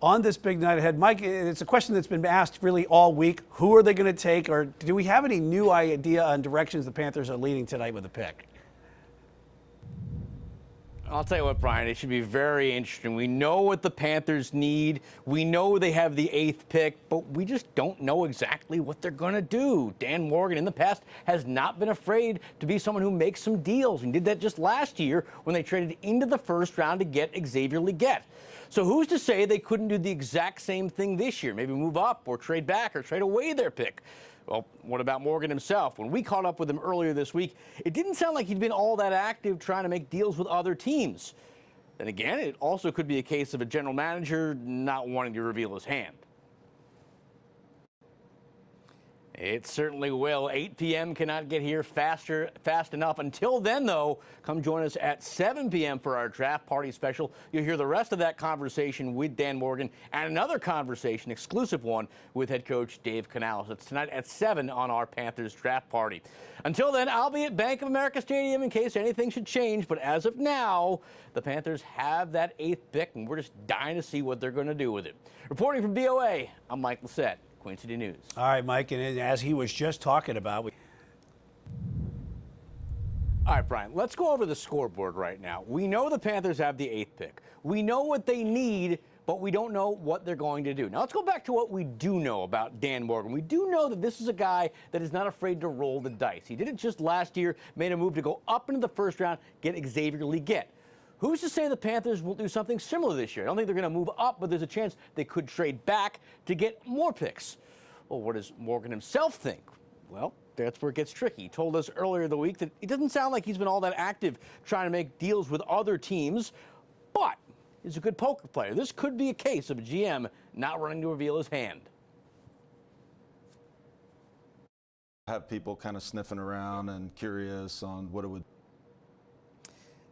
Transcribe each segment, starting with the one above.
On this big night ahead. Mike, it's a question that's been asked really all week. Who are they going to take, or do we have any new idea on directions the Panthers are leading tonight with the pick? I'll tell you what, Brian, it should be very interesting. We know what the Panthers need. We know they have the 8th pick, but we just don't know exactly what they're going to do. Dan Morgan in the past has not been afraid to be someone who makes some deals, and did that just last year when they traded into the first round to get Xavier Legette. So who's to say they couldn't do the exact same thing this year? Maybe move up or trade back or trade away their pick. Well, what about Morgan himself? When we caught up with him earlier this week, it didn't sound like he'd been all that active trying to make deals with other teams. Then again, it also could be a case of a general manager not wanting to reveal his hand. It certainly will. 8 p.m. cannot get here fast enough. Until then, though, come join us at 7 p.m. for our draft party special. You'll hear the rest of that conversation with Dan Morgan and another conversation, exclusive one, with head coach Dave Canales. It's tonight at 7 on our Panthers draft party. Until then, I'll be at Bank of America Stadium in case anything should change. But as of now, the Panthers have that 8th pick, and we're just dying to see what they're going to do with it. Reporting from BOA, I'm Mike Lissette. Queen City News. All right, Mike, and as he was just talking about. All right, Brian, let's go over the scoreboard right now. We know the Panthers have the 8th pick. We know what they need, but we don't know what they're going to do. Now, let's go back to what we do know about Dan Morgan. We do know that this is a guy that is not afraid to roll the dice. He did it just last year, made a move to go up into the first round, get Xavier Legette. Who's to say the Panthers will do something similar this year? I don't think they're going to move up, but there's a chance they could trade back to get more picks. Well, what does Morgan himself think? Well, that's where it gets tricky. He told us earlier in the week that it doesn't sound like he's been all that active trying to make deals with other teams, but he's a good poker player. This could be a case of a GM not running to reveal his hand. Have people kind of sniffing around and curious on what it would.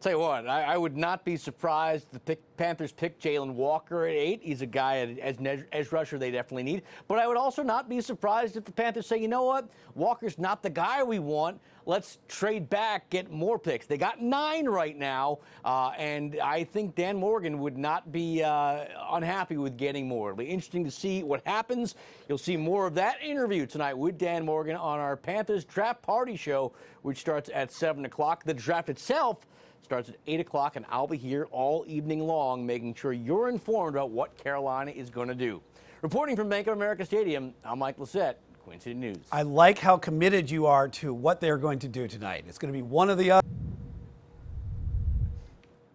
Tell you what, I would not be surprised if the Panthers pick Jalen Walker at 8. He's a guy as an edge rusher they definitely need. But I would also not be surprised if the Panthers say, you know what, Walker's not the guy we want. Let's trade back, get more picks. They got 9 right now, and I think Dan Morgan would not be unhappy with getting more. It'll be interesting to see what happens. You'll see more of that interview tonight with Dan Morgan on our Panthers Draft Party show, which starts at 7 o'clock. The draft itself starts at 8 o'clock, and I'll be here all evening long making sure you're informed about what Carolina is going to do. Reporting from Bank of America Stadium, I'm Mike Lissette, Queen City News. I like how committed you are to what they're going to do tonight. It's going to be one or the other.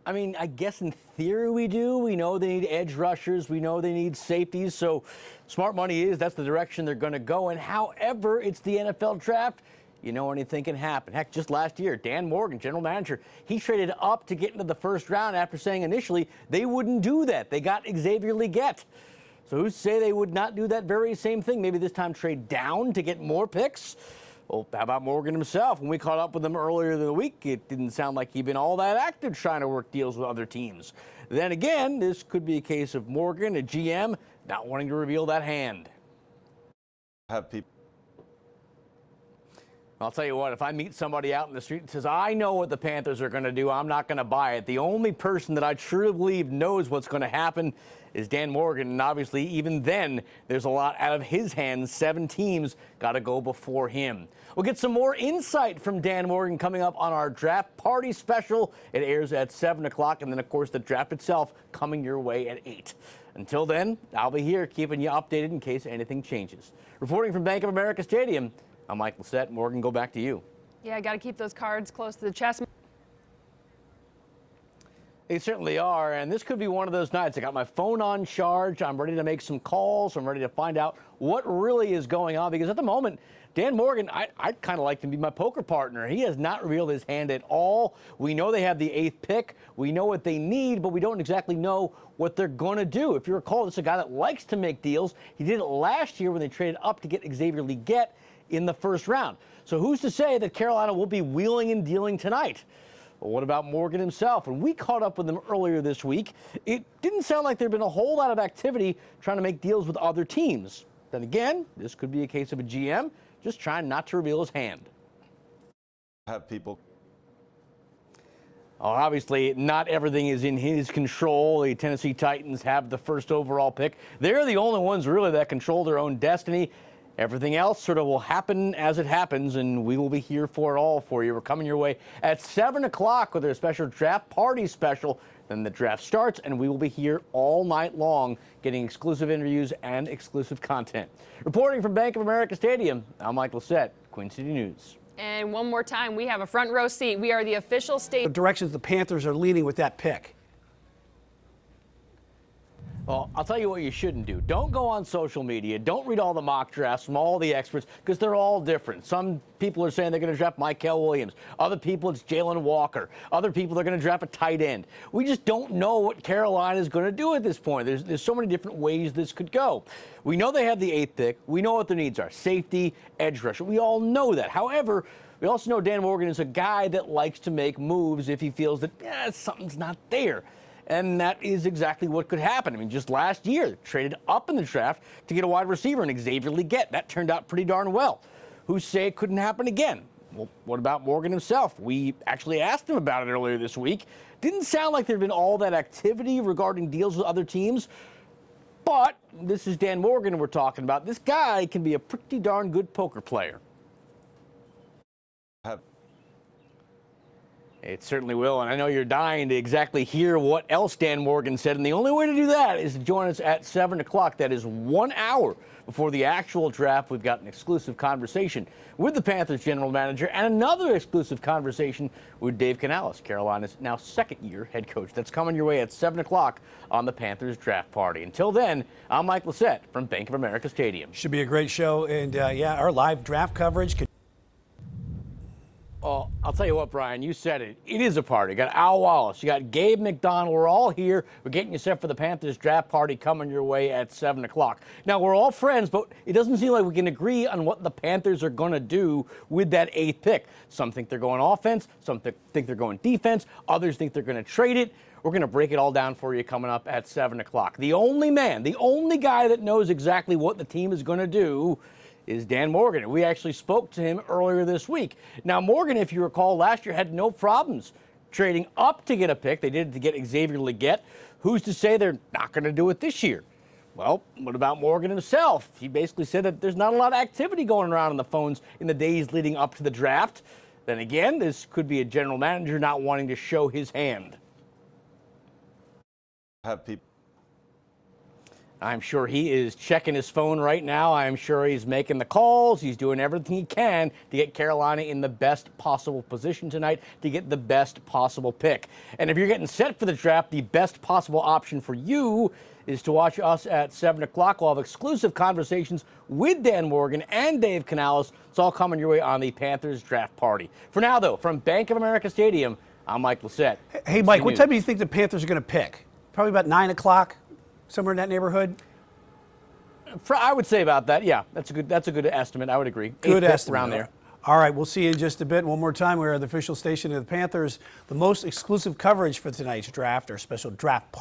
I mean, I guess in theory we do. We know they need edge rushers. We know they need safeties. So smart money is that's the direction they're going to go. And however, it's the NFL draft. You know anything can happen. Heck, just last year, Dan Morgan, general manager, he traded up to get into the first round after saying initially they wouldn't do that. They got Xavier Legette. So who's to say they would not do that very same thing? Maybe this time trade down to get more picks? Well, how about Morgan himself? When we caught up with him earlier in the week, it didn't sound like he'd been all that active trying to work deals with other teams. Then again, this could be a case of Morgan, a GM, not wanting to reveal that hand. Have people. I'll tell you what, if I meet somebody out in the street and says, I know what the Panthers are going to do, I'm not going to buy it. The only person that I truly believe knows what's going to happen is Dan Morgan. And obviously, even then, there's a lot out of his hands. 7 teams got to go before him. We'll get some more insight from Dan Morgan coming up on our draft party special. It airs at 7 o'clock. And then, of course, the draft itself coming your way at 8. Until then, I'll be here keeping you updated in case anything changes. Reporting from Bank of America Stadium, I'm Mike Lissette. Morgan, go back to you. Yeah, I got to keep those cards close to the chest. They certainly are, and this could be one of those nights. I got my phone on charge. I'm ready to make some calls. I'm ready to find out what really is going on, because at the moment, Dan Morgan, I'd kind of like to be my poker partner. He has not revealed his hand at all. We know they have the 8th pick. We know what they need, but we don't exactly know what they're going to do. If you recall, this is a guy that likes to make deals. He did it last year when they traded up to get Xavier Legette in the first round. So who's to say that Carolina will be wheeling and dealing tonight? Well, what about Morgan himself? When we caught up with him earlier this week, it didn't sound like there'd been a whole lot of activity trying to make deals with other teams. Then again, this could be a case of a GM just trying not to reveal his hand. Have people. Obviously, not everything is in his control. The Tennessee Titans have the first overall pick. They're the only ones really that control their own destiny. Everything else sort of will happen as it happens, and we will be here for it all for you. We're coming your way at 7 o'clock with our special draft party special. Then the draft starts, and we will be here all night long getting exclusive interviews and exclusive content. Reporting from Bank of America Stadium, I'm Mike Lissette, Queen City News. And one more time, we have a front row seat. We are the official state. The directions the Panthers are leaning with that pick. Well, I'll tell you what you shouldn't do. Don't go on social media. Don't read all the mock drafts from all the experts because they're all different. Some people are saying they're going to draft Mykel Williams. Other people, it's Jalen Walker. Other people, they're going to draft a tight end. We just don't know what Carolina is going to do at this point. There's so many different ways this could go. We know they have the 8th pick. We know what their needs are. Safety, edge rusher. We all know that. However, we also know Dan Morgan is a guy that likes to make moves if he feels that something's not there. And that is exactly what could happen. I mean, just last year, traded up in the draft to get a wide receiver in Xavier Legette. That turned out pretty darn well. Who say it couldn't happen again? Well, what about Morgan himself? We actually asked him about it earlier this week. Didn't sound like there'd been all that activity regarding deals with other teams. But this is Dan Morgan we're talking about. This guy can be a pretty darn good poker player. It certainly will, and I know you're dying to exactly hear what else Dan Morgan said, and the only way to do that is to join us at 7 o'clock. That is 1 hour before the actual draft. We've got an exclusive conversation with the Panthers general manager and another exclusive conversation with Dave Canales, Carolina's now second-year head coach. That's coming your way at 7 o'clock on the Panthers draft party. Until then, I'm Mike Lissette from Bank of America Stadium. Should be a great show, and our live draft coverage could. Oh, I'll tell you what, Brian, you said it. It is a party. You got Al Wallace. You got Gabe McDonald. We're all here. We're getting you set for the Panthers draft party coming your way at 7 o'clock. Now, we're all friends, but it doesn't seem like we can agree on what the Panthers are going to do with that 8th pick. Some think they're going offense. Some think they're going defense. Others think they're going to trade it. We're going to break it all down for you coming up at 7 o'clock. The only man, the only guy that knows exactly what the team is going to do is Dan Morgan. We actually spoke to him earlier this week. Now, Morgan, if you recall, last year had no problems trading up to get a pick. They did it to get Xavier Legette. Who's to say they're not going to do it this year? Well, what about Morgan himself? He basically said that there's not a lot of activity going around on the phones in the days leading up to the draft. Then again, this could be a general manager not wanting to show his hand. Have people. I'm sure he is checking his phone right now. I'm sure he's making the calls. He's doing everything he can to get Carolina in the best possible position tonight to get the best possible pick. And if you're getting set for the draft, the best possible option for you is to watch us at 7 o'clock. We'll have exclusive conversations with Dan Morgan and Dave Canales. It's all coming your way on the Panthers draft party. For now, though, from Bank of America Stadium, I'm Mike Lissette. Hey, Mike, what time do you think the Panthers are going to pick? Probably about 9 o'clock? Somewhere in that neighborhood? I would say about that, yeah. That's a good estimate. I would agree. Good estimate. Around there. All right, we'll see you in just a bit. One more time, we're at the official station of the Panthers. The most exclusive coverage for tonight's draft, our special draft party.